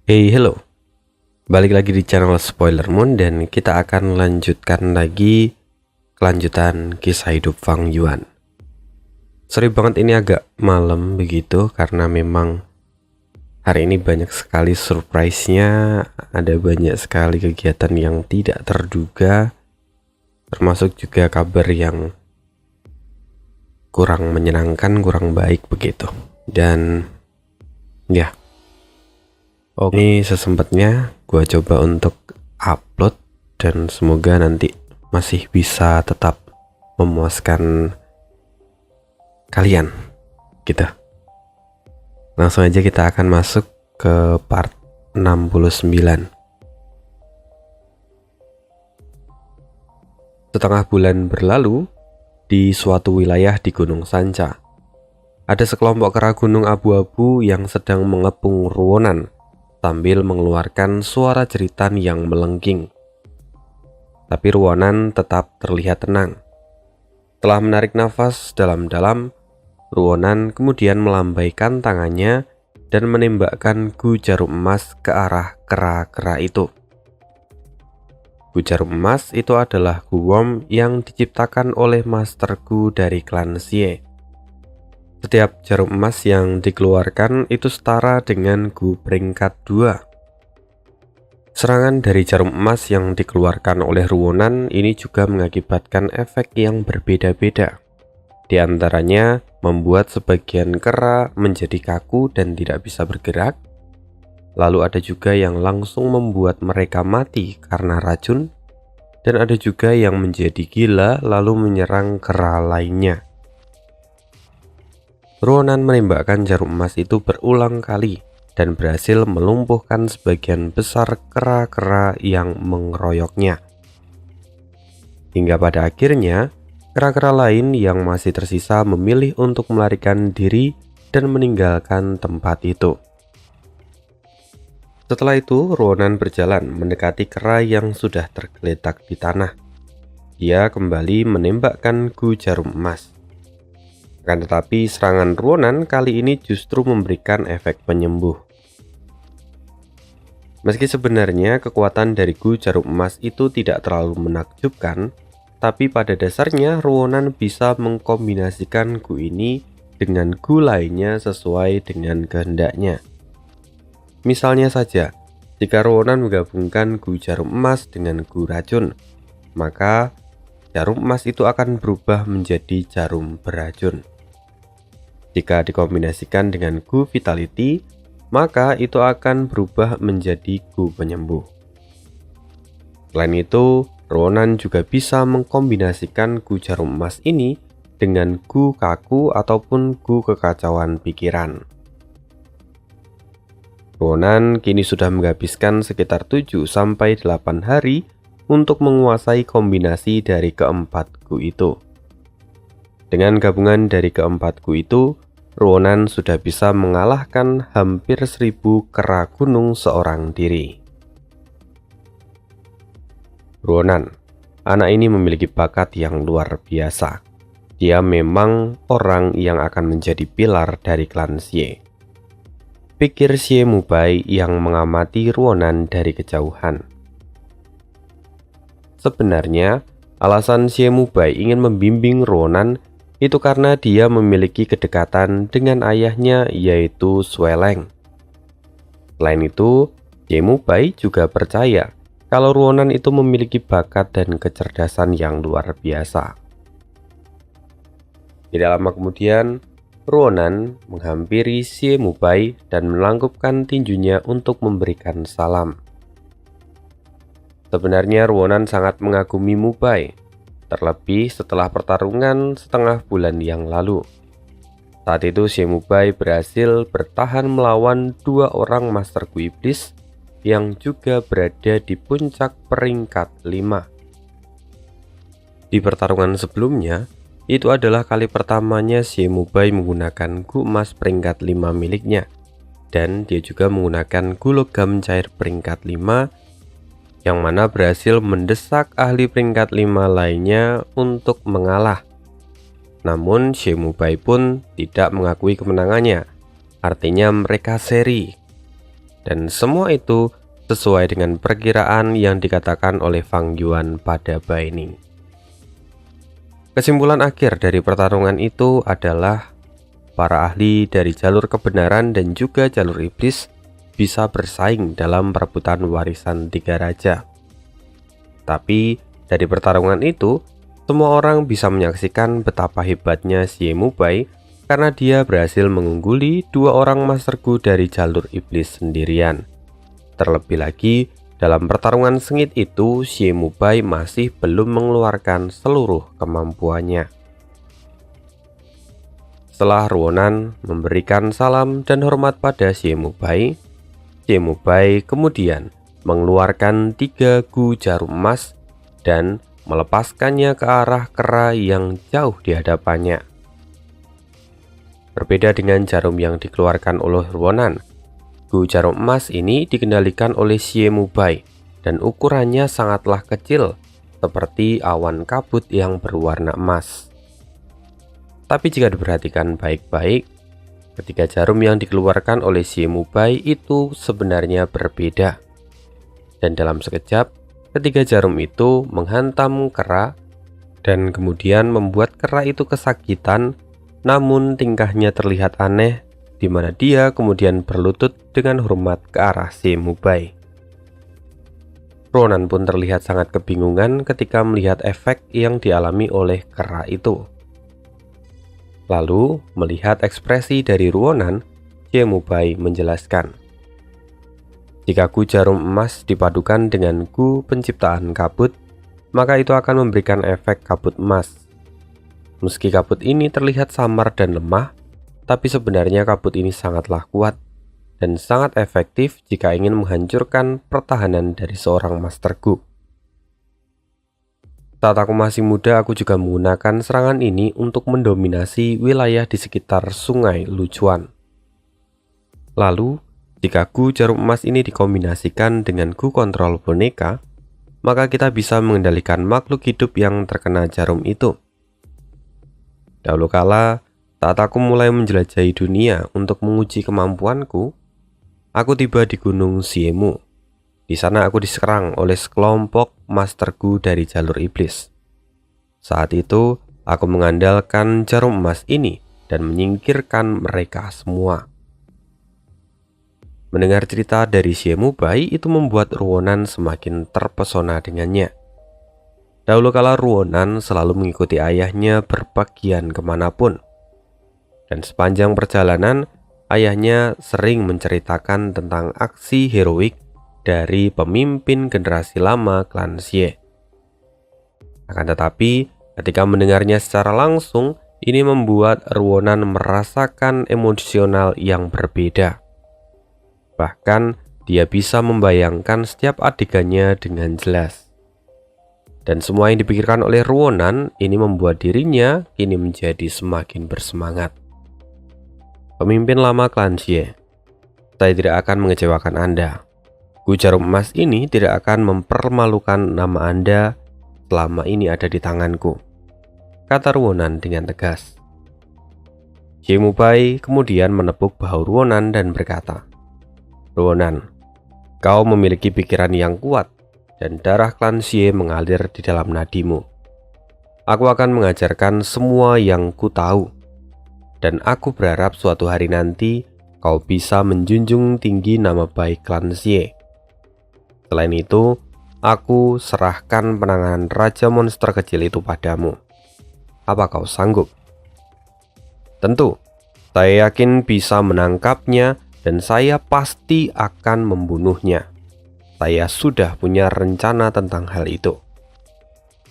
Hey, hello. Balik lagi di channel Spoiler Moon dan kita akan lanjutkan lagi kelanjutan kisah hidup Fang Yuan. Sorry banget ini agak malam begitu karena memang hari ini banyak sekali surprise-nya, ada banyak sekali kegiatan yang tidak terduga, termasuk juga kabar yang kurang menyenangkan, kurang baik begitu. Dan ya, ini sesempatnya gue coba untuk upload dan semoga nanti masih bisa tetap memuaskan kalian gitu. Langsung aja kita akan masuk ke part 69. Setengah bulan berlalu di suatu wilayah di Gunung Sanca. Ada sekelompok kera gunung abu-abu yang sedang mengepung ruonan sambil mengeluarkan suara jeritan yang melengking. Tapi Ruonan tetap terlihat tenang. Setelah menarik nafas dalam-dalam, Ruonan kemudian melambaikan tangannya dan menembakkan Gu jarum emas ke arah kera-kera itu. Gu jarum emas itu adalah Gu Worm yang diciptakan oleh Master Gu dari klan Xie. Setiap jarum emas yang dikeluarkan itu setara dengan Gu peringkat 2. Serangan dari jarum emas yang dikeluarkan oleh Ruonan ini juga mengakibatkan efek yang berbeda-beda. Di antaranya membuat sebagian kera menjadi kaku dan tidak bisa bergerak. Lalu ada juga yang langsung membuat mereka mati karena racun. Dan ada juga yang menjadi gila lalu menyerang kera lainnya. Ruonan menembakkan jarum emas itu berulang kali dan berhasil melumpuhkan sebagian besar kera-kera yang mengeroyoknya. Hingga pada akhirnya, kera-kera lain yang masih tersisa memilih untuk melarikan diri dan meninggalkan tempat itu. Setelah itu, Ruonan berjalan mendekati kera yang sudah tergeletak di tanah. Dia kembali menembakkan Gu jarum emas. Akan tetapi serangan Ruonan kali ini justru memberikan efek penyembuh. Meski sebenarnya kekuatan dari Gu jarum emas itu tidak terlalu menakjubkan, tapi pada dasarnya Ruonan bisa mengkombinasikan Gu ini dengan Gu lainnya sesuai dengan kehendaknya. Misalnya saja, jika Ruonan menggabungkan Gu jarum emas dengan Gu racun, maka jarum emas itu akan berubah menjadi jarum beracun. Jika dikombinasikan dengan Gu Vitality, maka itu akan berubah menjadi Gu penyembuh. Selain itu, Ruonan juga bisa mengkombinasikan Gu jarum emas ini dengan Gu kaku ataupun Gu kekacauan pikiran. Ruonan kini sudah menghabiskan sekitar 7-8 hari untuk menguasai kombinasi dari keempat Gu itu. Dengan gabungan dari keempat Gu itu, Ruonan sudah bisa mengalahkan hampir 1000 kera gunung seorang diri. Ruonan, anak ini memiliki bakat yang luar biasa. Dia memang orang yang akan menjadi pilar dari klan Xie. Pikir Xie Mubai yang mengamati Ruonan dari kejauhan. Sebenarnya, alasan Xie Mubai ingin membimbing Ruonan itu karena dia memiliki kedekatan dengan ayahnya yaitu Sueleng. Selain itu, Xie Mubai juga percaya kalau Ruonan itu memiliki bakat dan kecerdasan yang luar biasa. Tidak lama kemudian, Ruonan menghampiri Xie Mubai dan melangkupkan tinjunya untuk memberikan salam. Sebenarnya Ruonan sangat mengagumi Mubai, terlebih setelah pertarungan setengah bulan yang lalu. Saat itu Xie Mubai berhasil bertahan melawan 2 orang Master Gu Iblis yang juga berada di puncak peringkat 5. Di pertarungan sebelumnya, itu adalah kali pertamanya Xie Mubai menggunakan Gu emas peringkat 5 miliknya, dan dia juga menggunakan Gu logam cair peringkat 5 yang mana berhasil mendesak ahli peringkat 5 lainnya untuk mengalah. Namun Xie Mubai pun tidak mengakui kemenangannya, artinya mereka seri. Dan semua itu sesuai dengan perkiraan yang dikatakan oleh Fang Yuan pada Baining. Kesimpulan akhir dari pertarungan itu adalah para ahli dari jalur kebenaran dan juga jalur iblis bisa bersaing dalam perebutan warisan tiga raja. Tapi dari pertarungan itu, semua orang bisa menyaksikan betapa hebatnya Xie Mubai karena dia berhasil mengungguli dua orang Master Gu dari jalur iblis sendirian. Terlebih lagi, dalam pertarungan sengit itu, Xie Mubai masih belum mengeluarkan seluruh kemampuannya. Setelah Ruonan memberikan salam dan hormat pada Xie Mubai kemudian mengeluarkan 3 gu jarum emas dan melepaskannya ke arah kera yang jauh di hadapannya. Berbeda dengan jarum yang dikeluarkan oleh Ruonan, gu jarum emas ini dikendalikan oleh Xie Mubai dan ukurannya sangatlah kecil, seperti awan kabut yang berwarna emas. Tapi jika diperhatikan baik-baik, ketiga jarum yang dikeluarkan oleh Xie Mubai itu sebenarnya berbeda. Dan dalam sekejap, ketiga jarum itu menghantam kera dan kemudian membuat kera itu kesakitan, namun tingkahnya terlihat aneh, di mana dia kemudian berlutut dengan hormat ke arah Xie Mubai. Ruonan pun terlihat sangat kebingungan ketika melihat efek yang dialami oleh kera itu. Lalu, melihat ekspresi dari Ruonan, Xie Mubai menjelaskan, jika gu jarum emas dipadukan dengan gu penciptaan kabut, maka itu akan memberikan efek kabut emas. Meski kabut ini terlihat samar dan lemah, tapi sebenarnya kabut ini sangatlah kuat dan sangat efektif jika ingin menghancurkan pertahanan dari seorang Master Gu. Saat aku masih muda, aku juga menggunakan serangan ini untuk mendominasi wilayah di sekitar sungai Luchuan. Lalu, jika gu jarum emas ini dikombinasikan dengan gu kontrol boneka, maka kita bisa mengendalikan makhluk hidup yang terkena jarum itu. Dahulu kala, saat aku mulai menjelajahi dunia untuk menguji kemampuanku, aku tiba di Gunung Xiemu. Di sana aku diserang oleh sekelompok Master Gu dari jalur iblis. Saat itu, aku mengandalkan jarum emas ini dan menyingkirkan mereka semua. Mendengar cerita dari Xie Mubai itu membuat Ruonan semakin terpesona dengannya. Dahulu kala Ruonan selalu mengikuti ayahnya berpergian kemanapun. Dan sepanjang perjalanan, ayahnya sering menceritakan tentang aksi heroik dari pemimpin generasi lama klan Xie. Akan tetapi, ketika mendengarnya secara langsung, ini membuat Ruonan merasakan emosional yang berbeda. Bahkan, dia bisa membayangkan setiap adegannya dengan jelas. Dan semua yang dipikirkan oleh Ruonan ini membuat dirinya kini menjadi semakin bersemangat. Pemimpin lama klan Xie, saya tidak akan mengecewakan Anda. Gu jarum emas ini tidak akan mempermalukan nama Anda selama ini ada di tanganku, kata Ruonan dengan tegas. Xie Mubai kemudian menepuk bahu Ruonan dan berkata, Ruonan, kau memiliki pikiran yang kuat dan darah klan Xie mengalir di dalam nadimu. Aku akan mengajarkan semua yang ku tahu, dan aku berharap suatu hari nanti kau bisa menjunjung tinggi nama baik klan Xie. Selain itu, aku serahkan penanganan Raja Monster kecil itu padamu. Apa kau sanggup? Tentu, saya yakin bisa menangkapnya dan saya pasti akan membunuhnya. Saya sudah punya rencana tentang hal itu,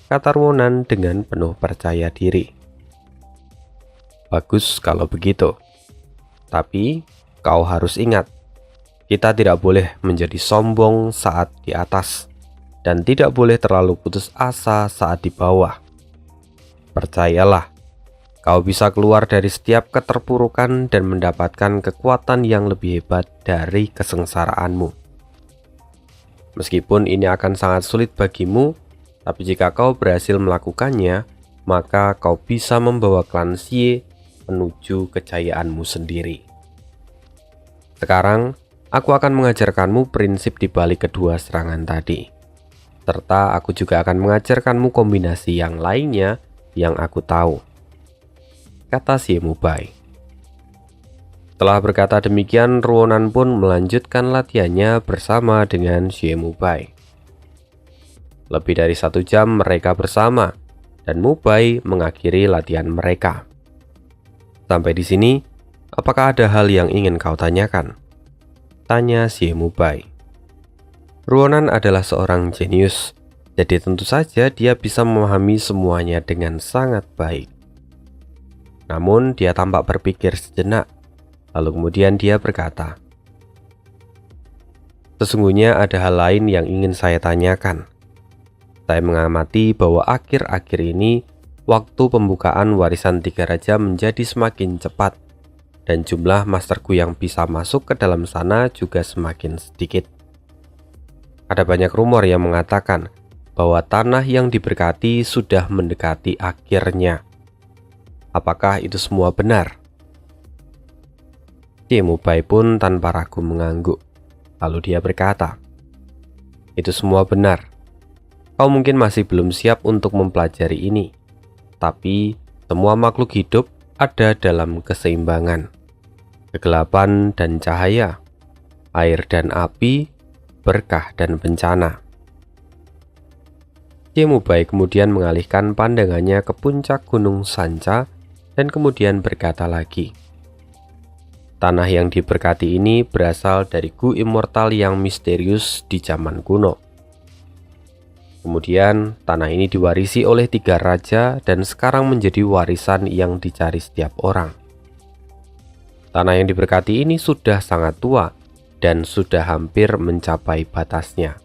kata Ruonan dengan penuh percaya diri. Bagus kalau begitu. Tapi kau harus ingat, kita tidak boleh menjadi sombong saat di atas dan tidak boleh terlalu putus asa saat di bawah. Percayalah, kau bisa keluar dari setiap keterpurukan dan mendapatkan kekuatan yang lebih hebat dari kesengsaraanmu. Meskipun ini akan sangat sulit bagimu, tapi jika kau berhasil melakukannya, maka kau bisa membawa klan Xie menuju kejayaanmu sendiri. Sekarang, Aku akan mengajarkanmu prinsip di balik kedua serangan tadi. Serta aku juga akan mengajarkanmu kombinasi yang lainnya yang aku tahu, kata Xiemubai. Setelah berkata demikian, Ruonan pun melanjutkan latihannya bersama dengan Xiemubai. Lebih dari 1 jam mereka bersama, dan Mubai mengakhiri latihan mereka. Sampai di sini, apakah ada hal yang ingin kau tanyakan? Tanya Xiemubai. Ruonan adalah seorang jenius, jadi tentu saja dia bisa memahami semuanya dengan sangat baik. Namun dia tampak berpikir sejenak, lalu kemudian dia berkata, sesungguhnya ada hal lain yang ingin saya tanyakan. Saya mengamati bahwa akhir-akhir ini waktu pembukaan warisan 3 raja menjadi semakin cepat, dan jumlah masterku yang bisa masuk ke dalam sana juga semakin sedikit. Ada banyak rumor yang mengatakan bahwa tanah yang diberkati sudah mendekati akhirnya. Apakah itu semua benar? Xiemubai pun tanpa ragu mengangguk. Lalu dia berkata, itu semua benar. Kau mungkin masih belum siap untuk mempelajari ini, tapi semua makhluk hidup ada dalam keseimbangan. Kegelapan dan cahaya, air dan api, berkah dan bencana. Xiemubai kemudian mengalihkan pandangannya ke puncak Gunung Sanca dan kemudian berkata lagi, tanah yang diberkati ini berasal dari Gu Immortal yang misterius di zaman kuno. Kemudian tanah ini diwarisi oleh 3 raja dan sekarang menjadi warisan yang dicari setiap orang. Tanah yang diberkati ini sudah sangat tua dan sudah hampir mencapai batasnya.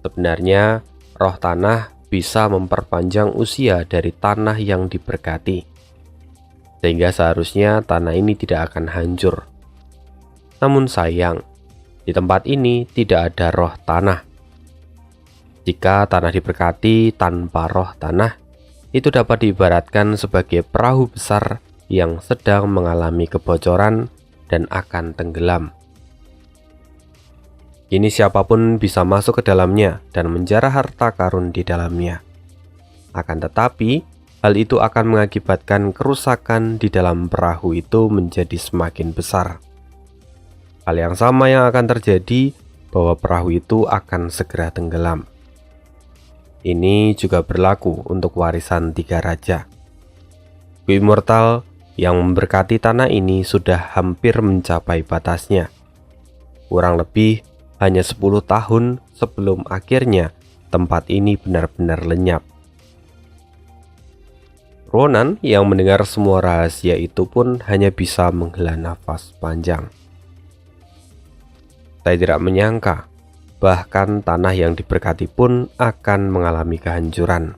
Sebenarnya roh tanah bisa memperpanjang usia dari tanah yang diberkati, sehingga seharusnya tanah ini tidak akan hancur. Namun sayang, di tempat ini tidak ada roh tanah. Jika tanah diberkati tanpa roh tanah, itu dapat diibaratkan sebagai perahu besar yang sedang mengalami kebocoran dan akan tenggelam. Kini siapapun bisa masuk ke dalamnya dan menjarah harta karun di dalamnya. Akan tetapi, hal itu akan mengakibatkan kerusakan di dalam perahu itu menjadi semakin besar. Hal yang sama yang akan terjadi bahwa perahu itu akan segera tenggelam. Ini juga berlaku untuk warisan 3 raja. Gu Immortal yang memberkati tanah ini sudah hampir mencapai batasnya. Kurang lebih hanya 10 tahun sebelum akhirnya tempat ini benar-benar lenyap. Ruonan yang mendengar semua rahasia itu pun hanya bisa menghela nafas panjang. Saya tidak menyangka bahkan tanah yang diberkati pun akan mengalami kehancuran.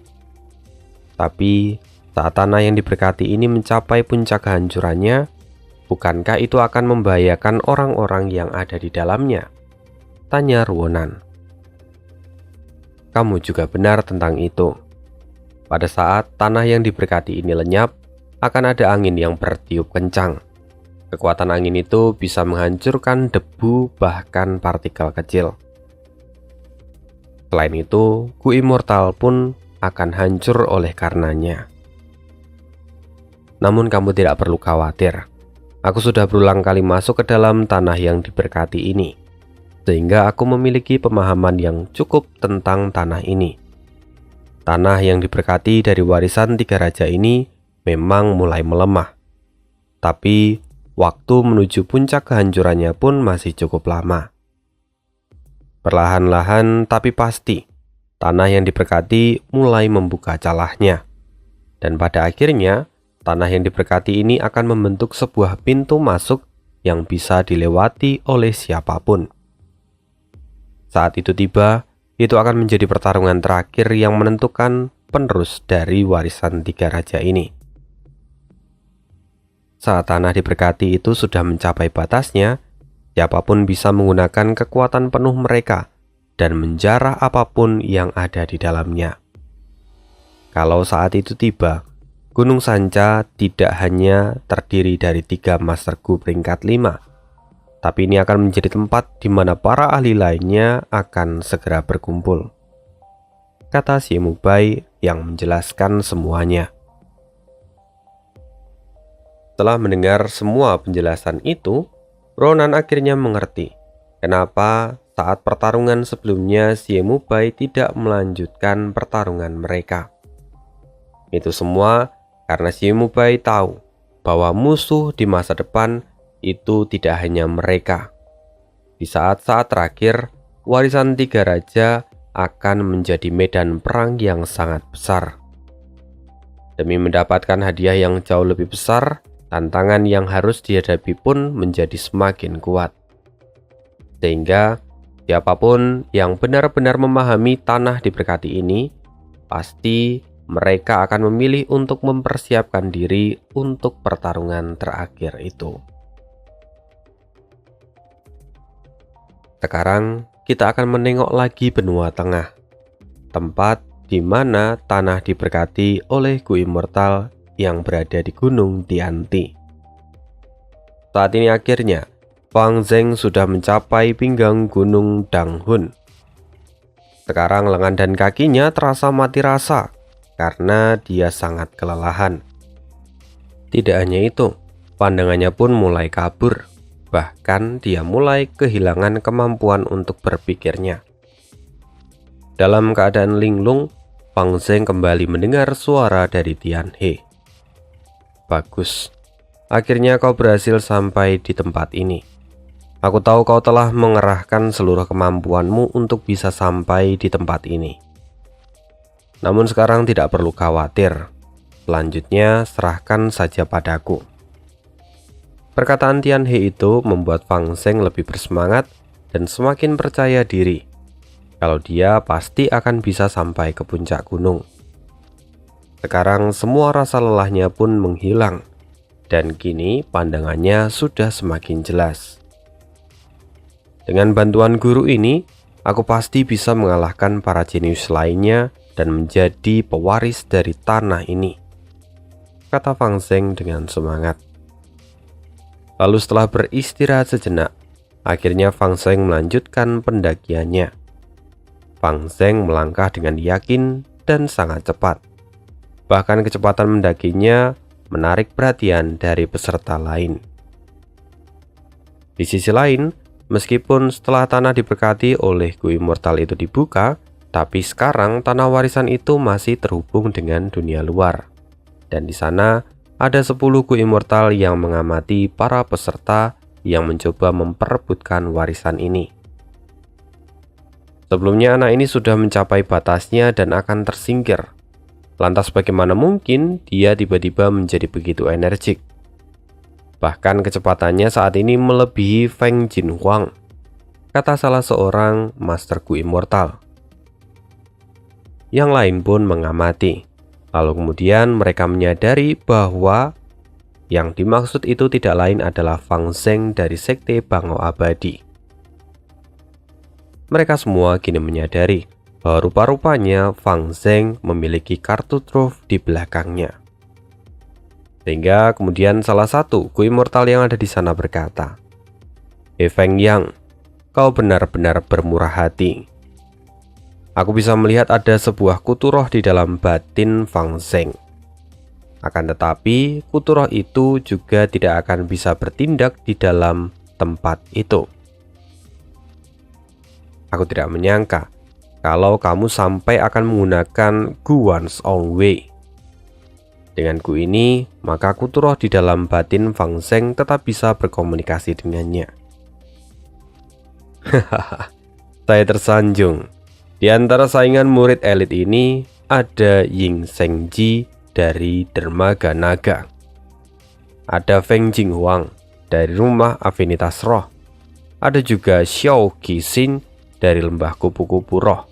Tapi saat tanah yang diberkati ini mencapai puncak kehancurannya, bukankah itu akan membahayakan orang-orang yang ada di dalamnya? Tanya Ruonan. Kamu juga benar tentang itu. Pada saat tanah yang diberkati ini lenyap, akan ada angin yang bertiup kencang. Kekuatan angin itu bisa menghancurkan debu bahkan partikel kecil. Selain itu, Gu Immortal pun akan hancur oleh karenanya. Namun kamu tidak perlu khawatir. Aku sudah berulang kali masuk ke dalam tanah yang diberkati ini, sehingga aku memiliki pemahaman yang cukup tentang tanah ini. Tanah yang diberkati dari warisan 3 raja ini memang mulai melemah. Tapi waktu menuju puncak kehancurannya pun masih cukup lama. Perlahan-lahan tapi pasti, tanah yang diberkati mulai membuka celahnya. Dan pada akhirnya, tanah yang diberkati ini akan membentuk sebuah pintu masuk yang bisa dilewati oleh siapapun. Saat itu tiba, itu akan menjadi pertarungan terakhir yang menentukan penerus dari warisan 3 raja ini. Saat tanah diberkati itu sudah mencapai batasnya, siapapun bisa menggunakan kekuatan penuh mereka dan menjarah apapun yang ada di dalamnya. Kalau saat itu tiba, Gunung Sanca tidak hanya terdiri dari 3 Master Gu peringkat 5, tapi ini akan menjadi tempat di mana para ahli lainnya akan segera berkumpul, kata Xie Mubai yang menjelaskan semuanya. Setelah mendengar semua penjelasan itu, Ronan akhirnya mengerti kenapa saat pertarungan sebelumnya Xie Mubai tidak melanjutkan pertarungan mereka. Itu semua karena Xie Mubai tahu bahwa musuh di masa depan itu tidak hanya mereka. Di saat-saat terakhir, warisan tiga raja akan menjadi medan perang yang sangat besar. Demi mendapatkan hadiah yang jauh lebih besar, tantangan yang harus dihadapi pun menjadi semakin kuat. Sehingga siapapun yang benar-benar memahami tanah diberkati ini, pasti mereka akan memilih untuk mempersiapkan diri untuk pertarungan terakhir itu. Sekarang kita akan menengok lagi benua tengah, tempat di mana tanah diberkati oleh Gu Immortal yang berada di Gunung Tianti. Saat ini akhirnya Fang Zheng sudah mencapai pinggang Gunung Danghun. Sekarang lengan dan kakinya terasa mati rasa karena dia sangat kelelahan. Tidak hanya itu, pandangannya pun mulai kabur. Bahkan dia mulai kehilangan kemampuan untuk berpikirnya. Dalam keadaan linglung, Fang Zheng kembali mendengar suara dari Tian He. Bagus, akhirnya kau berhasil sampai di tempat ini. Aku tahu kau telah mengerahkan seluruh kemampuanmu untuk bisa sampai di tempat ini. Namun sekarang tidak perlu khawatir. Selanjutnya serahkan saja padaku. Perkataan Tian He itu membuat Fang Zheng lebih bersemangat dan semakin percaya diri kalau dia pasti akan bisa sampai ke puncak gunung. Sekarang semua rasa lelahnya pun menghilang dan kini pandangannya sudah semakin jelas. Dengan bantuan guru ini, aku pasti bisa mengalahkan para jenius lainnya dan menjadi pewaris dari tanah ini, kata Fang Zheng dengan semangat. Lalu setelah beristirahat sejenak, akhirnya Fang Zheng melanjutkan pendakiannya. Fang Zheng melangkah dengan yakin dan sangat cepat. Bahkan kecepatan mendakinya menarik perhatian dari peserta lain. Di sisi lain, meskipun setelah tanah diberkati oleh Gu Immortal itu dibuka, tapi sekarang tanah warisan itu masih terhubung dengan dunia luar. Dan di sana ada 10 Gu Immortal yang mengamati para peserta yang mencoba memperebutkan warisan ini. Sebelumnya anak ini sudah mencapai batasnya dan akan tersingkir. Lantas bagaimana mungkin dia tiba-tiba menjadi begitu energik? Bahkan kecepatannya saat ini melebihi Feng Jinhuang, kata salah seorang Master Gu Immortal. Yang lain pun mengamati. Lalu kemudian mereka menyadari bahwa yang dimaksud itu tidak lain adalah Fang Zheng dari Sekte Bangau Abadi. Mereka semua kini menyadari bahwa rupa-rupanya Fang Zheng memiliki kartu truf di belakangnya. Sehingga kemudian salah satu Gu Immortal yang ada di sana berkata, "He Feng Yang, kau benar-benar bermurah hati. Aku bisa melihat ada sebuah kutu roh di dalam batin Fang Zheng. Akan tetapi, kutu roh itu juga tidak akan bisa bertindak di dalam tempat itu. Aku tidak menyangka kalau kamu sampai akan menggunakan Guan's Own Way. Dengan Gu ini, maka kutu roh di dalam batin Fang Zheng tetap bisa berkomunikasi dengannya." Hahaha, saya tersanjung. Di antara saingan murid elit ini ada Ying Shengji dari Dermaga Naga. Ada Feng Jinghuang dari Rumah Afinitas Roh. Ada juga Xiao Qixin dari Lembah Kupu-Kupu Roh.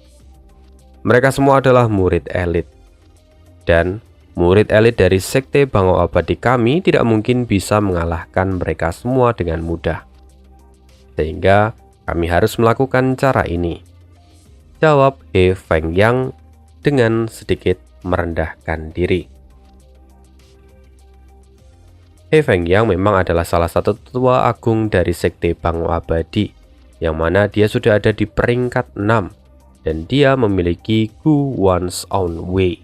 Mereka semua adalah murid elit. Dan murid elit dari Sekte Bangau Abadi kami tidak mungkin bisa mengalahkan mereka semua dengan mudah. Sehingga kami harus melakukan cara ini, jawab He Feng Yang dengan sedikit merendahkan diri. He Fengyang memang adalah salah satu tetua agung dari Sekte Bangau Abadi, yang mana dia sudah ada di peringkat 6, dan dia memiliki Gu One's Own Way.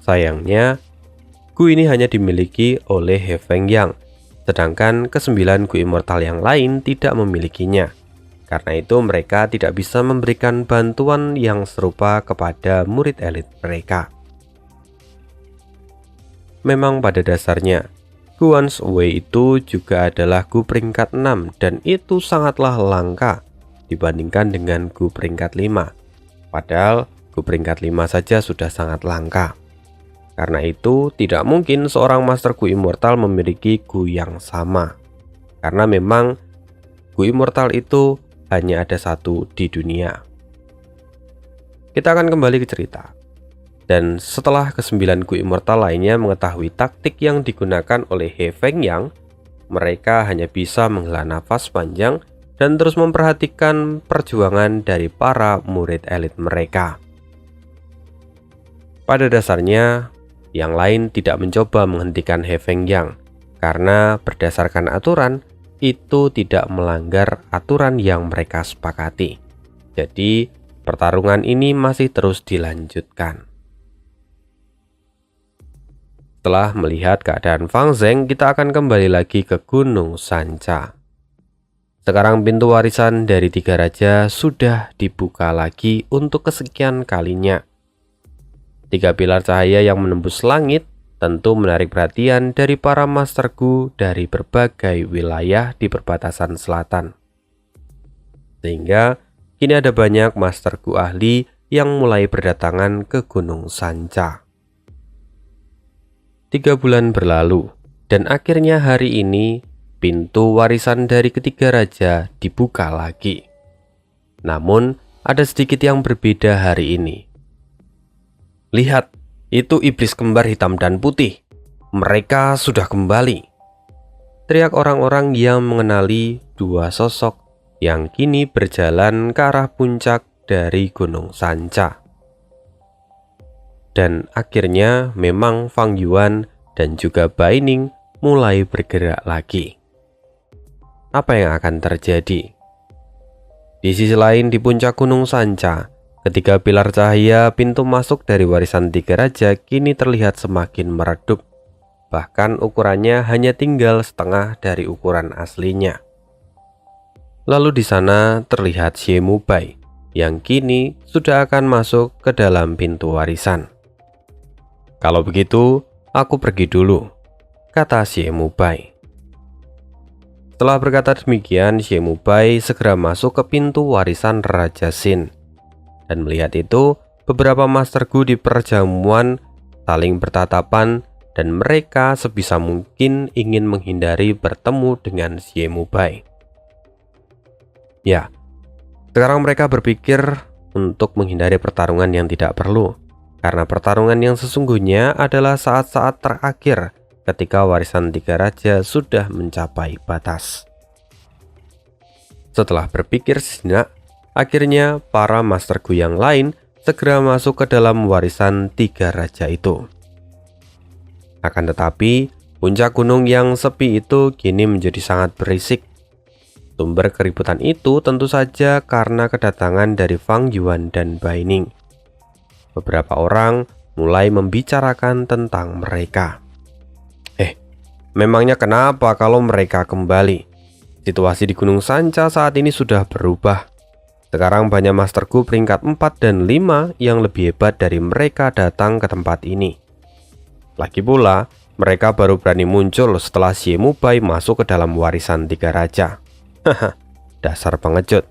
Sayangnya, Gu ini hanya dimiliki oleh He Fengyang, sedangkan ke-9 Gu Immortal yang lain tidak memilikinya. Karena itu mereka tidak bisa memberikan bantuan yang serupa kepada murid elit mereka. Memang pada dasarnya, Gu One's Way itu juga adalah Gu peringkat 6 dan itu sangatlah langka dibandingkan dengan Gu peringkat 5. Padahal Gu peringkat 5 saja sudah sangat langka. Karena itu tidak mungkin seorang Master Gu Immortal memiliki Gu yang sama. Karena memang Gu Immortal itu hanya ada satu di dunia. Kita akan kembali ke cerita. Dan setelah ke-9 Gu Immortal lainnya mengetahui taktik yang digunakan oleh He Fengyang, mereka hanya bisa menghela nafas panjang dan terus memperhatikan perjuangan dari para murid elit mereka. Pada dasarnya, yang lain tidak mencoba menghentikan He Fengyang, karena berdasarkan aturan, itu tidak melanggar aturan yang mereka sepakati. Jadi, pertarungan ini masih terus dilanjutkan. Setelah melihat keadaan Fang Zheng, kita akan kembali lagi ke Gunung Sanca. Sekarang pintu warisan dari 3 raja sudah dibuka lagi untuk kesekian kalinya. 3 pilar cahaya yang menembus langit tentu menarik perhatian dari para Master Gu dari berbagai wilayah di perbatasan selatan. Sehingga kini ada banyak Master Gu ahli yang mulai berdatangan ke Gunung Sanca. 3 bulan berlalu, dan akhirnya hari ini pintu warisan dari ketiga raja dibuka lagi. Namun, ada sedikit yang berbeda hari ini. Lihat, itu iblis kembar hitam dan putih. Mereka sudah kembali. Teriak orang-orang yang mengenali 2 sosok yang kini berjalan ke arah puncak dari Gunung Sanca. Dan akhirnya memang Fang Yuan dan juga Bai Ning mulai bergerak lagi. Apa yang akan terjadi? Di sisi lain di puncak Gunung Sanca, ketiga pilar cahaya pintu masuk dari warisan 3 raja kini terlihat semakin meredup. Bahkan ukurannya hanya tinggal setengah dari ukuran aslinya. Lalu di sana terlihat Xie Mubai yang kini sudah akan masuk ke dalam pintu warisan. Kalau begitu, aku pergi dulu, kata Xie Mubai. Setelah berkata demikian, Xie Mubai segera masuk ke pintu warisan Raja Xin. Dan melihat itu, beberapa Master Gu di perjamuan saling bertatapan dan mereka sebisa mungkin ingin menghindari bertemu dengan Xie Mubai. Ya, sekarang mereka berpikir untuk menghindari pertarungan yang tidak perlu. Karena pertarungan yang sesungguhnya adalah saat-saat terakhir ketika warisan 3 raja sudah mencapai batas. Setelah berpikir sejenak, akhirnya para Master Gu yang lain segera masuk ke dalam warisan 3 raja itu. Akan tetapi, puncak gunung yang sepi itu kini menjadi sangat berisik. Sumber keributan itu tentu saja karena kedatangan dari Fang Yuan dan Bai Ning. Beberapa orang mulai membicarakan tentang mereka. Memangnya kenapa kalau mereka kembali? Situasi di Gunung Sanca saat ini sudah berubah. Sekarang banyak Master Gu peringkat 4 dan 5 yang lebih hebat dari mereka datang ke tempat ini. Lagi pula, mereka baru berani muncul setelah Xie Mubai masuk ke dalam warisan 3 raja. Haha, dasar pengecut,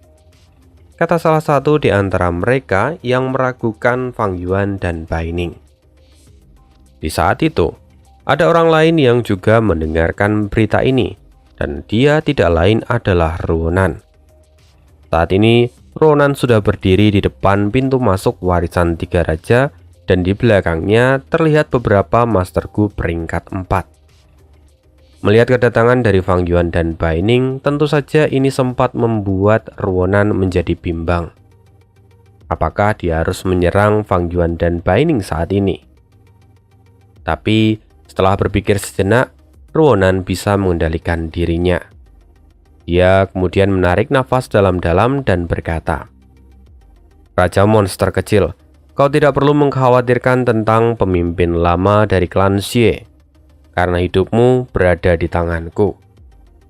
kata salah satu di antara mereka yang meragukan Fang Yuan dan Bai Ning. Di saat itu, ada orang lain yang juga mendengarkan berita ini, dan dia tidak lain adalah Ruonan. Saat ini, Ruonan sudah berdiri di depan pintu masuk warisan 3 raja, dan di belakangnya terlihat beberapa Master Gu peringkat 4. Melihat kedatangan dari Fang Yuan dan Bai Ning, tentu saja ini sempat membuat Ruonan menjadi bimbang. Apakah dia harus menyerang Fang Yuan dan Bai Ning saat ini? Tapi setelah berpikir sejenak, Ruonan bisa mengendalikan dirinya. Dia kemudian menarik nafas dalam-dalam dan berkata, "Raja monster kecil, kau tidak perlu mengkhawatirkan tentang pemimpin lama dari klan Xie, karena hidupmu berada di tanganku.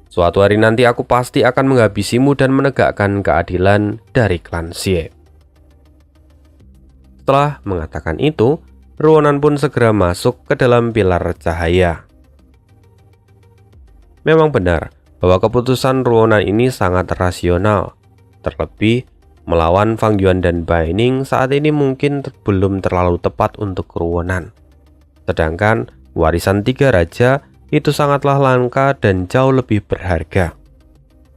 Suatu hari nanti aku pasti akan menghabisimu dan menegakkan keadilan dari klan Xie." Setelah mengatakan itu, Ruonan pun segera masuk ke dalam pilar cahaya. Memang benar bahwa keputusan Ruonan ini sangat rasional. Terlebih, melawan Fang Yuan dan Bai Ning saat ini mungkin belum terlalu tepat untuk Ruonan. Sedangkan warisan 3 raja itu sangatlah langka dan jauh lebih berharga.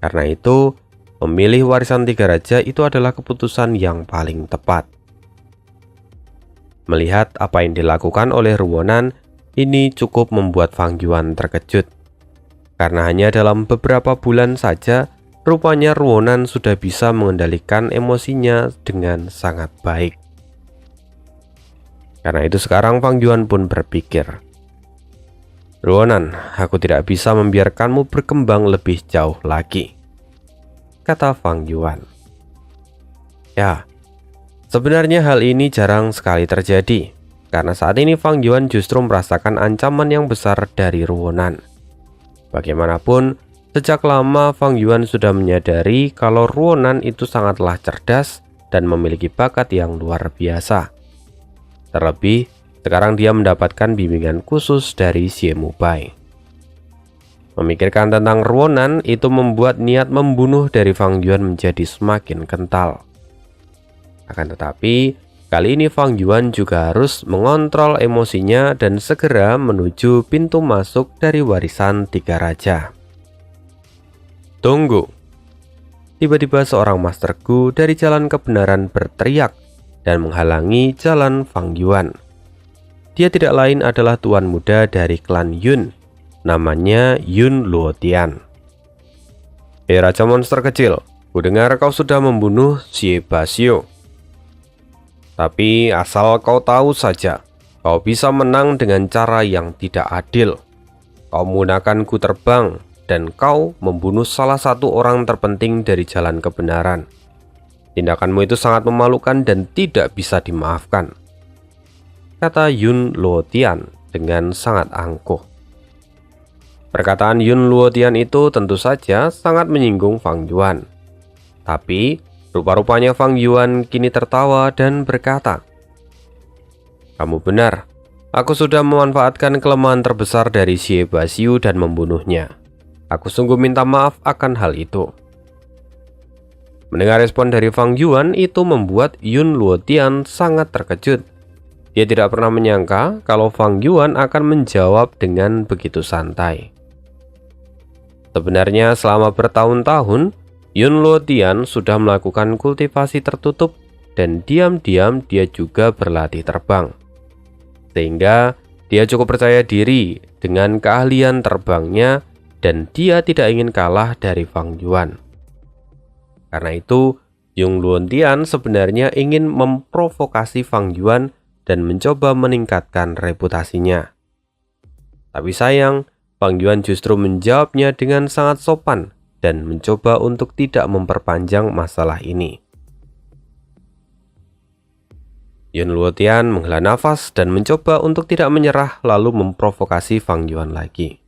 Karena itu, memilih warisan 3 raja itu adalah keputusan yang paling tepat. Melihat apa yang dilakukan oleh Ruonan, ini cukup membuat Fang Yuan terkejut. Karena hanya dalam beberapa bulan saja, rupanya Ruonan sudah bisa mengendalikan emosinya dengan sangat baik. Karena itu sekarang Fang Yuan pun berpikir, "Ruonan, aku tidak bisa membiarkanmu berkembang lebih jauh lagi," kata Fang Yuan. Ya, sebenarnya hal ini jarang sekali terjadi, karena saat ini Fang Yuan justru merasakan ancaman yang besar dari Ruonan. Bagaimanapun, sejak lama Fang Yuan sudah menyadari kalau Ruonan itu sangatlah cerdas dan memiliki bakat yang luar biasa. Terlebih, sekarang dia mendapatkan bimbingan khusus dari Xie Mubai. Memikirkan tentang Ruonan itu membuat niat membunuh dari Fang Yuan menjadi semakin kental. Akan tetapi, kali ini Fang Yuan juga harus mengontrol emosinya dan segera menuju pintu masuk dari warisan 3 raja. "Tunggu!" Tiba-tiba seorang Master Gu dari jalan kebenaran berteriak dan menghalangi jalan Fang Yuan. Dia tidak lain adalah tuan muda dari klan Yun, namanya Yun Luotian. "Hei Raja monster kecil, kudengar kau sudah membunuh Xie Basio. Tapi asal kau tahu saja, kau bisa menang dengan cara yang tidak adil. Kau menggunakan ku terbang, dan kau membunuh salah satu orang terpenting dari jalan kebenaran. Tindakanmu itu sangat memalukan dan tidak bisa dimaafkan," kata Yun Luotian dengan sangat angkuh. Perkataan Yun Luotian itu tentu saja sangat menyinggung Fang Yuan. Tapi rupa-rupanya Fang Yuan kini tertawa dan berkata, "Kamu benar, aku sudah memanfaatkan kelemahan terbesar dari Xie Basio dan membunuhnya. Aku sungguh minta maaf akan hal itu." Mendengar respon dari Fang Yuan itu membuat Yun Luotian sangat terkejut. Dia tidak pernah menyangka kalau Fang Yuan akan menjawab dengan begitu santai. Sebenarnya selama bertahun-tahun, Yun Luotian sudah melakukan kultivasi tertutup dan diam-diam dia juga berlatih terbang. Sehingga dia cukup percaya diri dengan keahlian terbangnya dan dia tidak ingin kalah dari Fang Yuan. Karena itu, Yun Luotian sebenarnya ingin memprovokasi Fang Yuan dan mencoba meningkatkan reputasinya. Tapi sayang, Fang Yuan justru menjawabnya dengan sangat sopan dan mencoba untuk tidak memperpanjang masalah ini. Yun Luotian menghela nafas dan mencoba untuk tidak menyerah lalu memprovokasi Fang Yuan lagi.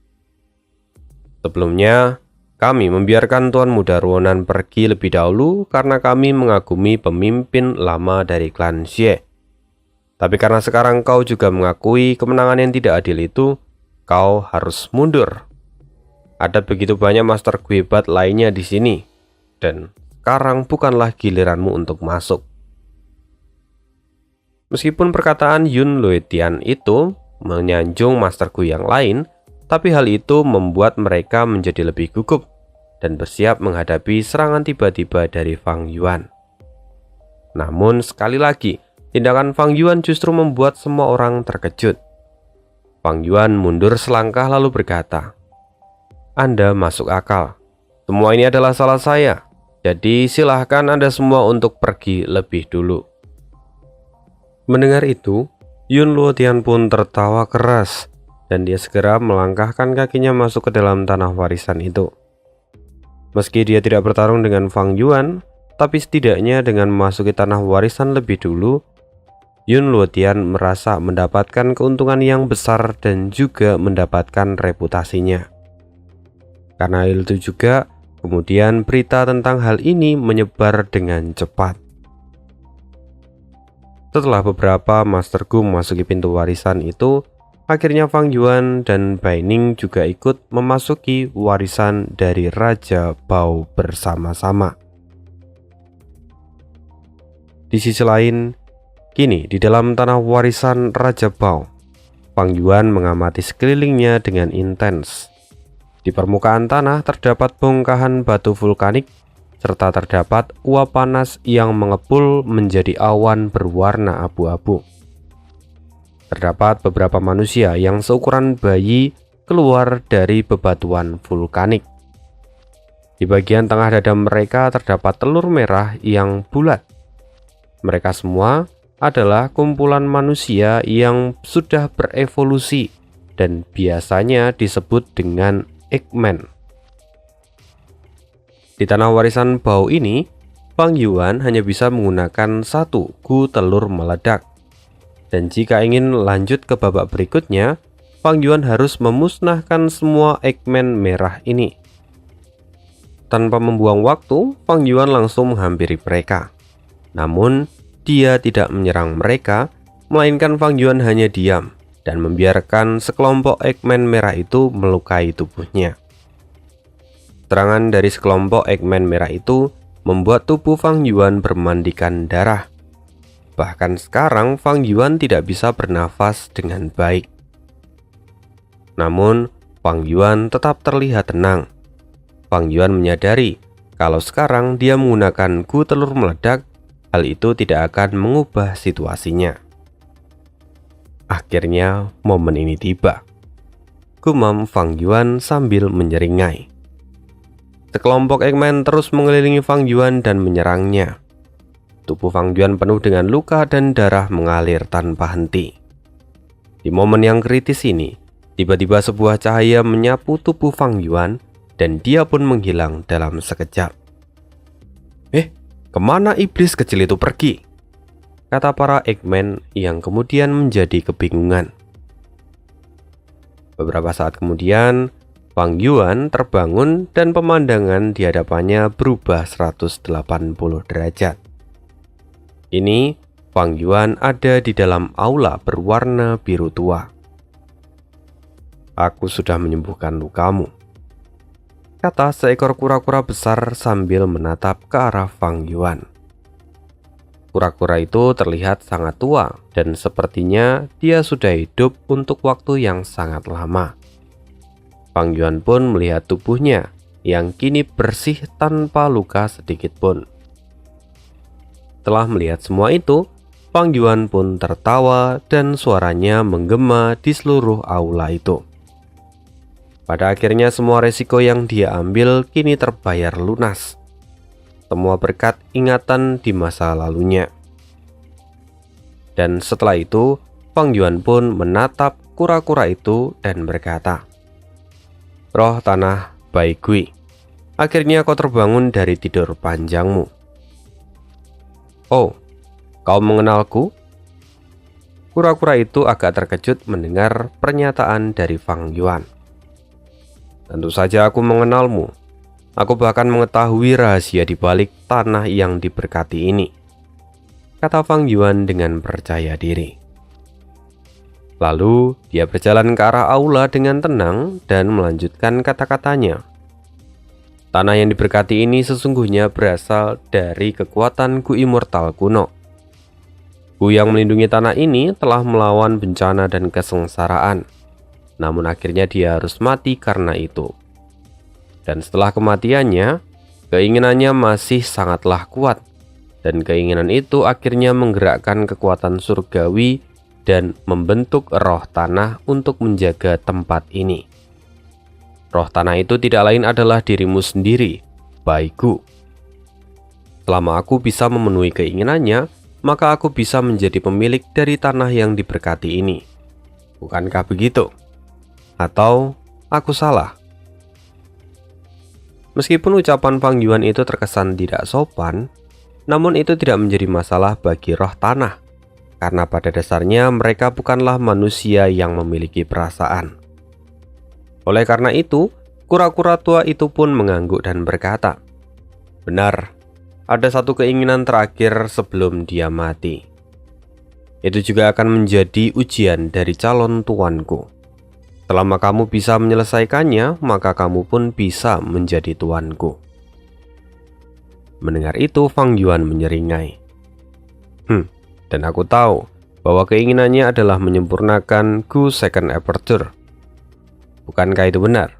"Sebelumnya, kami membiarkan Tuan Muda Ruonan pergi lebih dahulu karena kami mengagumi pemimpin lama dari klan Xie. Tapi karena sekarang kau juga mengakui kemenangan yang tidak adil itu, kau harus mundur. Ada begitu banyak Master Gu hebat lainnya di sini, dan sekarang bukanlah giliranmu untuk masuk." Meskipun perkataan Yun Luotian itu menyanjung Master Gu yang lain, tapi hal itu membuat mereka menjadi lebih gugup dan bersiap menghadapi serangan tiba-tiba dari Fang Yuan. Namun sekali lagi, tindakan Fang Yuan justru membuat semua orang terkejut. Fang Yuan mundur selangkah lalu berkata, "Anda masuk akal. Semua ini adalah salah saya. Jadi silahkan Anda semua untuk pergi lebih dulu." Mendengar itu, Yun Luotian pun tertawa keras. dan dia segera melangkahkan kakinya masuk ke dalam tanah warisan itu. Meski dia tidak bertarung dengan Fang Yuan, tapi setidaknya dengan memasuki tanah warisan lebih dulu, Yun Luotian merasa mendapatkan keuntungan yang besar dan juga mendapatkan reputasinya. Karena itu juga, kemudian berita tentang hal ini menyebar dengan cepat. Setelah beberapa Master Gu memasuki pintu warisan itu, akhirnya Fang Yuan dan Bai Ning juga ikut memasuki warisan dari Raja Bao bersama-sama. Di sisi lain, kini di dalam tanah warisan Raja Bao, Fang Yuan mengamati sekelilingnya dengan intens. Di permukaan tanah terdapat bongkahan batu vulkanik, serta terdapat uap panas yang mengepul menjadi awan berwarna abu-abu. Terdapat beberapa manusia yang seukuran bayi keluar dari bebatuan vulkanik. Di bagian tengah dada mereka terdapat telur merah yang bulat. Mereka semua adalah kumpulan manusia yang sudah berevolusi dan biasanya disebut dengan Eggman. Di tanah warisan Bao ini, Fang Yuan hanya bisa menggunakan satu Gu telur meledak. Dan jika ingin lanjut ke babak berikutnya, Fang Yuan harus memusnahkan semua Eggman merah ini. Tanpa membuang waktu, Fang Yuan langsung menghampiri mereka. Namun, dia tidak menyerang mereka, melainkan Fang Yuan hanya diam dan membiarkan sekelompok Eggman merah itu melukai tubuhnya. Serangan dari sekelompok Eggman merah itu membuat tubuh Fang Yuan bermandikan darah. Bahkan sekarang Fang Yuan tidak bisa bernafas dengan baik. Namun, Fang Yuan tetap terlihat tenang. Fang Yuan menyadari kalau sekarang dia menggunakan Gu telur meledak, hal itu tidak akan mengubah situasinya. Akhirnya momen ini tiba, gumam Fang Yuan sambil menyeringai. Sekelompok Eggman terus mengelilingi Fang Yuan dan menyerangnya. Tubuh Fang Yuan penuh dengan luka dan darah mengalir tanpa henti. Di momen yang kritis ini, tiba-tiba sebuah cahaya menyapu tubuh Fang Yuan dan dia pun menghilang dalam sekejap. Kemana iblis kecil itu pergi? Kata para Eggman yang kemudian menjadi kebingungan. Beberapa saat kemudian, Fang Yuan terbangun dan pemandangan di hadapannya berubah 180 derajat. Kini, Fang Yuan ada di dalam aula berwarna biru tua. Aku sudah menyembuhkan lukamu, kata seekor kura-kura besar sambil menatap ke arah Fang Yuan. Kura-kura itu terlihat sangat tua dan sepertinya dia sudah hidup untuk waktu yang sangat lama. Fang Yuan pun melihat tubuhnya yang kini bersih tanpa luka sedikit pun. Setelah melihat semua itu, Fang Yuan pun tertawa dan suaranya menggema di seluruh aula itu. Pada akhirnya semua resiko yang dia ambil kini terbayar lunas. Semua berkat ingatan di masa lalunya. Dan setelah itu, Fang Yuan pun menatap kura-kura itu dan berkata, "Roh tanah Bai Gui, akhirnya kau terbangun dari tidur panjangmu." "Oh, kau mengenalku?" Kura-kura itu agak terkejut mendengar pernyataan dari Fang Yuan. "Tentu saja aku mengenalmu. Aku bahkan mengetahui rahasia di balik tanah yang diberkati ini," kata Fang Yuan dengan percaya diri. Lalu dia berjalan ke arah aula dengan tenang dan melanjutkan kata-katanya. Tanah yang diberkati ini sesungguhnya berasal dari kekuatan Gu Immortal kuno. Gu yang melindungi tanah ini telah melawan bencana dan kesengsaraan. Namun akhirnya dia harus mati karena itu. Dan setelah kematiannya, keinginannya masih sangatlah kuat. Dan keinginan itu akhirnya menggerakkan kekuatan surgawi dan membentuk roh tanah untuk menjaga tempat ini. Roh tanah itu tidak lain adalah dirimu sendiri, Bai Gu. Selama aku bisa memenuhi keinginannya, maka aku bisa menjadi pemilik dari tanah yang diberkati ini. Bukankah begitu? atau aku salah. Meskipun ucapan Fang Yuan itu terkesan tidak sopan, namun itu tidak menjadi masalah bagi roh tanah, karena pada dasarnya mereka bukanlah manusia yang memiliki perasaan. Oleh karena itu, kura-kura tua itu pun mengangguk dan berkata, "Benar, ada satu keinginan terakhir sebelum dia mati. Itu juga akan menjadi ujian dari calon tuanku. Selama kamu bisa menyelesaikannya, maka kamu pun bisa menjadi tuanku." Mendengar itu, Fang Yuan menyeringai. Dan aku tahu bahwa keinginannya adalah menyempurnakan Gu Second Aperture. Bukankah itu benar?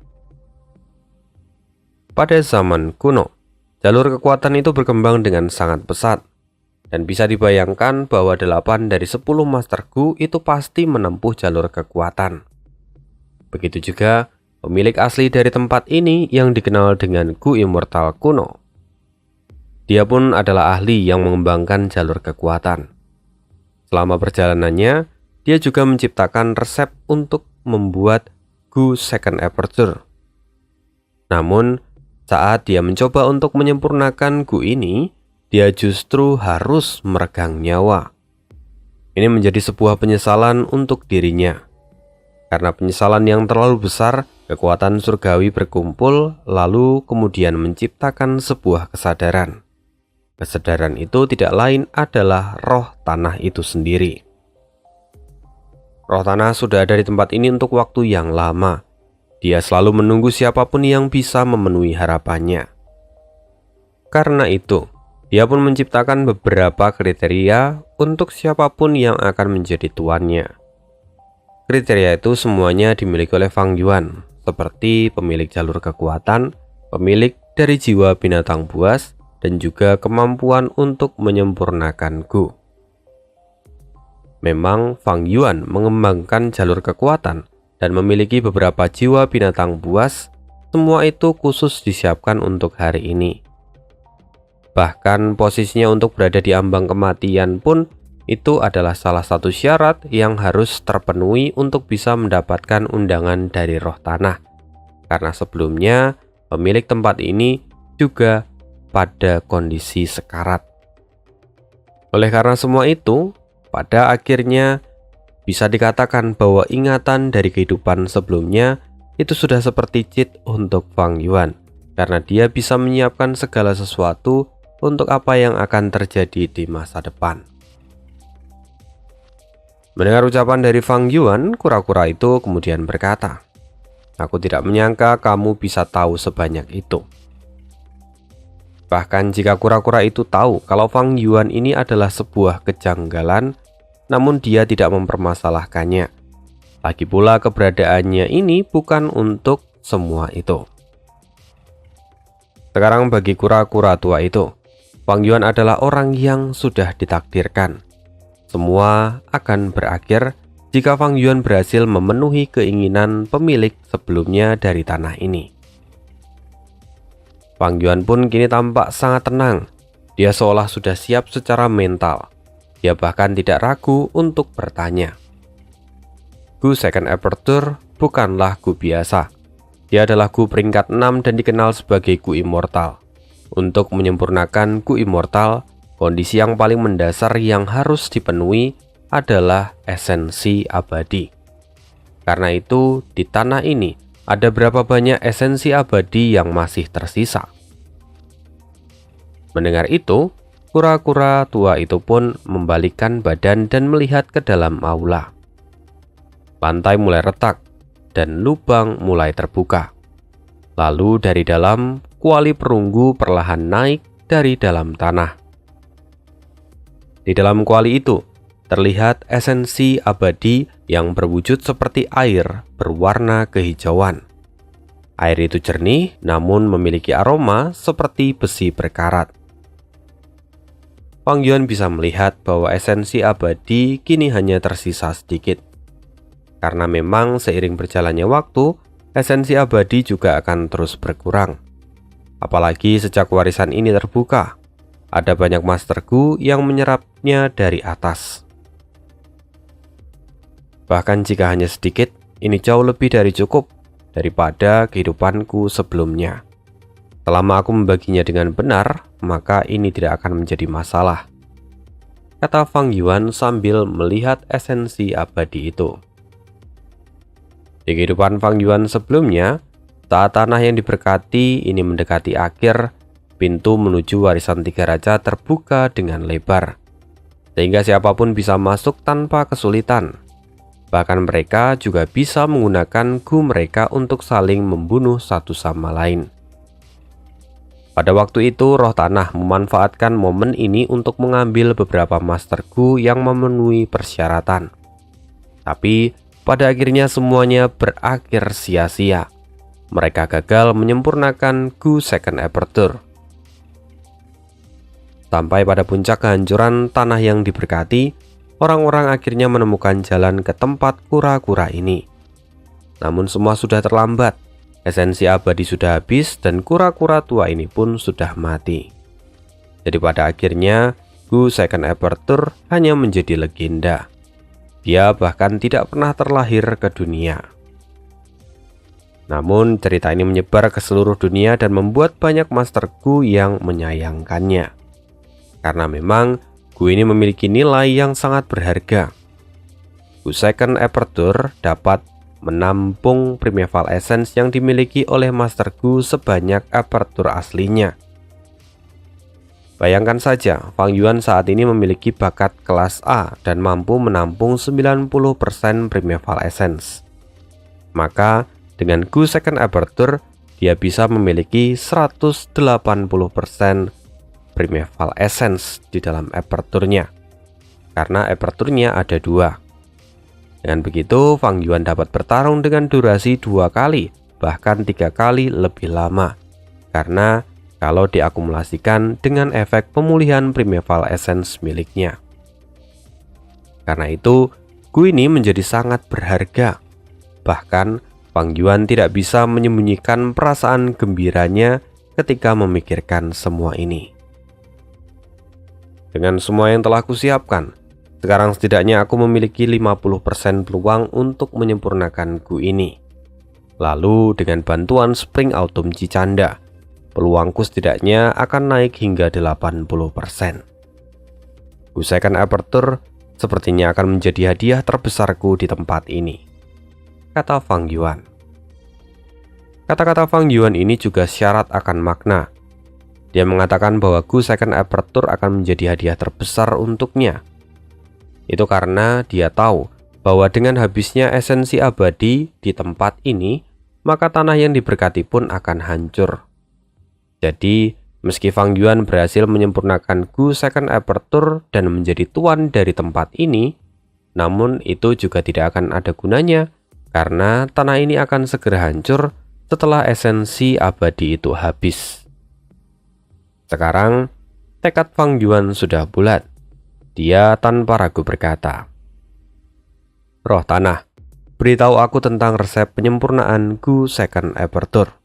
Pada zaman kuno, jalur kekuatan itu berkembang dengan sangat pesat. Dan bisa dibayangkan bahwa 8 dari 10 Master Gu itu pasti menempuh jalur kekuatan. Begitu juga pemilik asli dari tempat ini yang dikenal dengan Gu Immortal kuno. Dia pun adalah ahli yang mengembangkan jalur kekuatan. Selama perjalanannya, dia juga menciptakan resep untuk membuat Gu Second Aperture. Namun, saat dia mencoba untuk menyempurnakan Gu ini, dia justru harus meregang nyawa. Ini menjadi sebuah penyesalan untuk dirinya. Karena penyesalan yang terlalu besar, kekuatan surgawi berkumpul lalu kemudian menciptakan sebuah kesadaran. Kesadaran itu tidak lain adalah roh tanah itu sendiri. Roh tanah sudah ada di tempat ini untuk waktu yang lama. Dia selalu menunggu siapapun yang bisa memenuhi harapannya. Karena itu, dia pun menciptakan beberapa kriteria untuk siapapun yang akan menjadi tuannya. Kriteria itu semuanya dimiliki oleh Fang Yuan, seperti pemilik jalur kekuatan, pemilik dari jiwa binatang buas, dan juga kemampuan untuk menyempurnakan Gu. Memang Fang Yuan mengembangkan jalur kekuatan dan memiliki beberapa jiwa binatang buas, semua itu khusus disiapkan untuk hari ini. Bahkan posisinya untuk berada di ambang kematian pun itu adalah salah satu syarat yang harus terpenuhi untuk bisa mendapatkan undangan dari roh tanah. Karena sebelumnya pemilik tempat ini juga pada kondisi sekarat. Oleh karena semua itu, pada akhirnya bisa dikatakan bahwa ingatan dari kehidupan sebelumnya itu sudah seperti cheat untuk Fang Yuan, karena dia bisa menyiapkan segala sesuatu untuk apa yang akan terjadi di masa depan. Mendengar ucapan dari Fang Yuan, kura-kura itu kemudian berkata, "Aku tidak menyangka kamu bisa tahu sebanyak itu." Bahkan jika kura-kura itu tahu kalau Fang Yuan ini adalah sebuah kejanggalan, namun dia tidak mempermasalahkannya. Lagi pula keberadaannya ini bukan untuk semua itu. Sekarang bagi kura-kura tua itu, Fang Yuan adalah orang yang sudah ditakdirkan. Semua akan berakhir jika Fang Yuan berhasil memenuhi keinginan pemilik sebelumnya dari tanah ini. Fang Yuan pun kini tampak sangat tenang. Dia seolah sudah siap secara mental. Dia bahkan tidak ragu untuk bertanya. Gu Second Aperture bukanlah Gu biasa. Dia adalah Gu peringkat 6 dan dikenal sebagai Gu Immortal. Untuk menyempurnakan Gu Immortal, kondisi yang paling mendasar yang harus dipenuhi adalah esensi abadi. Karena itu, di tanah ini ada berapa banyak esensi abadi yang masih tersisa. Mendengar itu, kura-kura tua itu pun membalikkan badan dan melihat ke dalam aula. Lantai mulai retak dan lubang mulai terbuka. Lalu dari dalam, kuali perunggu perlahan naik dari dalam tanah. Di dalam kuali itu, terlihat esensi abadi yang berwujud seperti air berwarna kehijauan. Air itu jernih namun memiliki aroma seperti besi berkarat. Fang Yuan bisa melihat bahwa esensi abadi kini hanya tersisa sedikit. Karena memang seiring berjalannya waktu, esensi abadi juga akan terus berkurang. Apalagi sejak warisan ini terbuka, ada banyak Master Gu yang menyerapnya dari atas. Bahkan jika hanya sedikit, Ini jauh lebih dari cukup daripada kehidupanku sebelumnya. Selama aku membaginya dengan benar, maka ini tidak akan menjadi masalah," kata Fang Yuan sambil melihat esensi abadi itu. Di kehidupan Fang Yuan sebelumnya, saat tanah yang diberkati ini mendekati akhir, pintu menuju warisan tiga raja terbuka dengan lebar, sehingga siapapun bisa masuk tanpa kesulitan. Bahkan mereka juga bisa menggunakan gu mereka untuk saling membunuh satu sama lain. Pada waktu itu, roh tanah memanfaatkan momen ini untuk mengambil beberapa master gu yang memenuhi persyaratan. Tapi, pada akhirnya semuanya berakhir sia-sia. Mereka gagal menyempurnakan gu second aperture. Sampai pada puncak kehancuran tanah yang diberkati, orang-orang akhirnya menemukan jalan ke tempat kura-kura ini. Namun semua sudah terlambat. Esensi abadi sudah habis dan kura-kura tua ini pun sudah mati. Jadi pada akhirnya, gu second aperture hanya menjadi legenda. Dia bahkan tidak pernah terlahir ke dunia. Namun cerita ini menyebar ke seluruh dunia dan membuat banyak master gu yang menyayangkannya. Karena memang gu ini memiliki nilai yang sangat berharga. Gu second aperture dapat menampung primeval essence yang dimiliki oleh master gu sebanyak aperture aslinya. Bayangkan saja, Fang Yuan saat ini memiliki bakat kelas A dan mampu menampung 90% primeval essence. Maka dengan gu second aperture, dia bisa memiliki 180% primeval essence di dalam aperture-nya, karena aperture-nya ada 2. Dengan begitu, Fang Yuan dapat bertarung dengan durasi 2 kali, bahkan 3 kali lebih lama, karena kalau diakumulasikan dengan efek pemulihan primeval essence miliknya. Karena itu, gu ini menjadi sangat berharga. Bahkan, Fang Yuan tidak bisa menyembunyikan perasaan gembiranya ketika memikirkan semua ini. Dengan semua yang telah kusiapkan, sekarang setidaknya aku memiliki 50% peluang untuk menyempurnakan gu ini. Lalu dengan bantuan Spring Autumn Cicanda, peluangku setidaknya akan naik hingga 80%. Gu second aperture sepertinya akan menjadi hadiah terbesarku di tempat ini, kata Fang Yuan. Kata-kata Fang Yuan ini juga syarat akan makna. Dia mengatakan bahwa gu second aperture akan menjadi hadiah terbesar untuknya. Itu karena dia tahu bahwa dengan habisnya esensi abadi di tempat ini, maka tanah yang diberkati pun akan hancur. Jadi, meski Fang Yuan berhasil menyempurnakan gu second aperture dan menjadi tuan dari tempat ini, namun itu juga tidak akan ada gunanya, karena tanah ini akan segera hancur setelah esensi abadi itu habis. Sekarang, tekad Fang Yuan sudah bulat. Dia tanpa ragu berkata, "Roh tanah, beritahu aku tentang resep penyempurnaan gu second aperture,"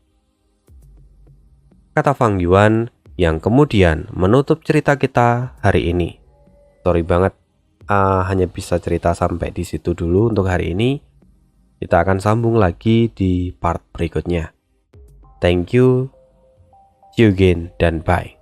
kata Fang Yuan yang kemudian menutup cerita kita hari ini. Sorry banget, hanya bisa cerita sampai di situ dulu untuk hari ini. Kita akan sambung lagi di part berikutnya. Thank you, see you again, dan bye.